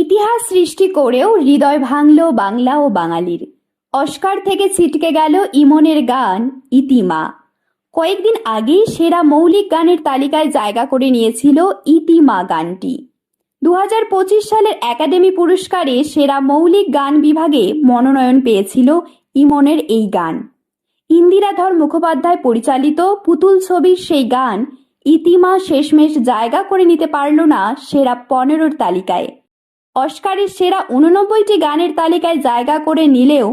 ইতিহাস সৃষ্টি করেও হৃদয় ভাঙল বাংলা ও বাঙালির। অস্কার থেকে ছিটকে গেল ইমনের গান ইতিমা। কয়েকদিন আগেই সেরা মৌলিক গানের তালিকায় জায়গা করে নিয়েছিল ইতিমা গানটি। 2025 সালের একাডেমি পুরস্কারে সেরা মৌলিক গান বিভাগে মনোনয়ন পেয়েছিল ইমনের এই গান। ইন্দিরাধর মুখোপাধ্যায় পরিচালিত পুতুল ছবির সেই গান ইতিমা শেষমেশ জায়গা করে নিতে পারল না সেরা 15 তালিকায়। অস্কারের সেরা 89টি গানের তালিকায় জায়গা করে নিলেও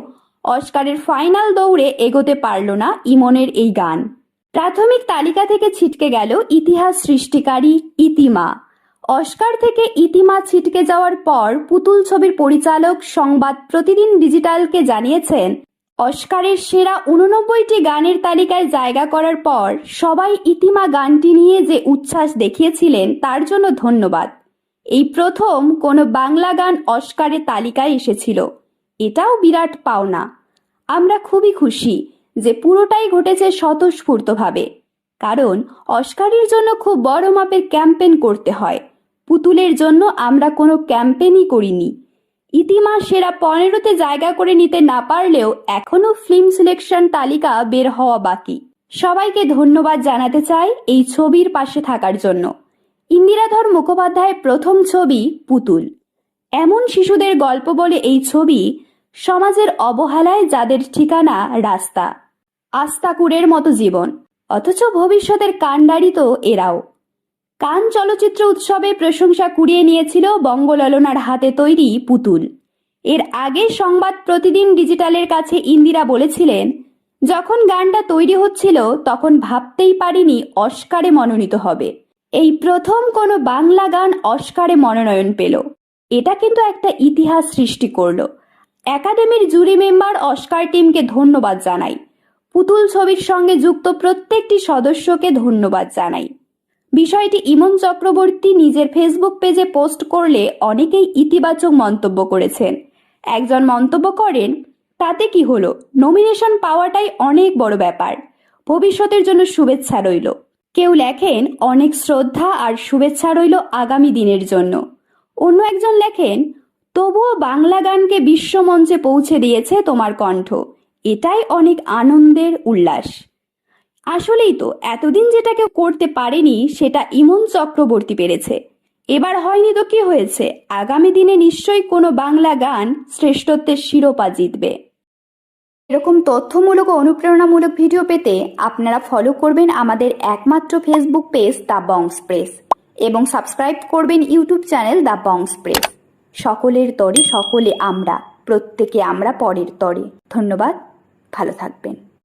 অস্কারের ফাইনাল দৌড়ে এগোতে পারল না ইমনের এই গান। প্রাথমিক তালিকা থেকে ছিটকে গেল ইতিহাস সৃষ্টিকারী ইতিমা। অস্কার থেকে ইতিমা ছিটকে যাওয়ার পর পুতুল ছবির পরিচালক সংবাদ প্রতিদিন ডিজিটালকে জানিয়েছেন, অস্কারের সেরা 89টি গানের তালিকায় জায়গা করার পর সবাই ইতিমা গানটি নিয়ে যে উচ্ছ্বাস দেখিয়েছিলেন তার জন্য ধন্যবাদ। এই প্রথম কোনো বাংলা গান অস্কারের তালিকায় এসেছিল, এটাও বিরাট পাওনা। আমরা খুবই খুশি যে পুরোটাই ঘটেছে স্বতঃস্ফূর্তভাবে, কারণ অস্কারের জন্য খুব বড় মাপের ক্যাম্পেইন করতে হয়। পুতুলের জন্য আমরা কোনো ক্যাম্পেইনই করিনি। ইতিমা সেরা 15তে জায়গা করে নিতে না পারলেও এখনো ফিল্ম সিলেকশন তালিকা বের হওয়া বাকি। সবাইকে ধন্যবাদ জানাতে চাই এই ছবির পাশে থাকার জন্য। ইন্দিরাধর মুখোপাধ্যায়ের প্রথম ছবি পুতুল। এমন শিশুদের গল্প বলে এই ছবি সমাজের অবহেলায় যাদের ঠিকানা রাস্তা, আস্তাকুড়ের মতো জীবন, অথচ ভবিষ্যতের কাণ্ডারি তো এরাও। কান চলচ্চিত্র উৎসবে প্রশংসা কুড়িয়ে নিয়েছিল বঙ্গললনার হাতে তৈরি পুতুল। এর আগে সংবাদ প্রতিদিন ডিজিটালের কাছে ইন্দিরা বলেছিলেন, যখন গানটা তৈরি হচ্ছিল তখন ভাবতেই পারিনি অস্কারে মনোনীত হবে। এই প্রথম কোনো বাংলা গান অস্কারে মনোনয়ন পেল, এটা কিন্তু একটা ইতিহাস সৃষ্টি করলো। একাডেমির জুরি মেম্বার অস্কার টিমকে ধন্যবাদ জানাই। পুতুল ছবির সঙ্গে যুক্ত প্রত্যেকটি সদস্যকে ধন্যবাদ জানাই। বিষয়টি ইমন চক্রবর্তী নিজের ফেসবুক পেজে পোস্ট করলে অনেকেই ইতিবাচক মন্তব্য করেছেন। একজন মন্তব্য করেন, তাতে কি হলো, নমিনেশন পাওয়াটাই অনেক বড় ব্যাপার, ভবিষ্যতের জন্য শুভেচ্ছা রইল। কেউ লেখেন, অনেক শ্রদ্ধা আর শুভেচ্ছা রইল আগামী দিনের জন্য। অন্য একজন লেখেন, তবুও বাংলা গানকে বিশ্বমঞ্চে পৌঁছে দিয়েছে তোমার কণ্ঠ, এটাই অনেক আনন্দের উল্লাস। আসলেই তো, এতদিন যেটা কেউ করতে পারেনি সেটা ইমন চক্রবর্তী পেরেছে। এবার হয়নি তো কি হয়েছে, আগামী দিনে নিশ্চয়ই কোনো বাংলা গান শ্রেষ্ঠত্বের শিরোপা জিতবে। এরকম তথ্যমূলক ও অনুপ্রেরণামূলক ভিডিও পেতে আপনারা ফলো করবেন আমাদের একমাত্র ফেসবুক পেজ দ্য বংস প্রেস এবং সাবস্ক্রাইব করবেন ইউটিউব চ্যানেল দ্য বংস প্রেস। সকলের তরে সকলে আমরা, প্রত্যেকে আমরা পরের তরে। ধন্যবাদ, ভালো থাকবেন।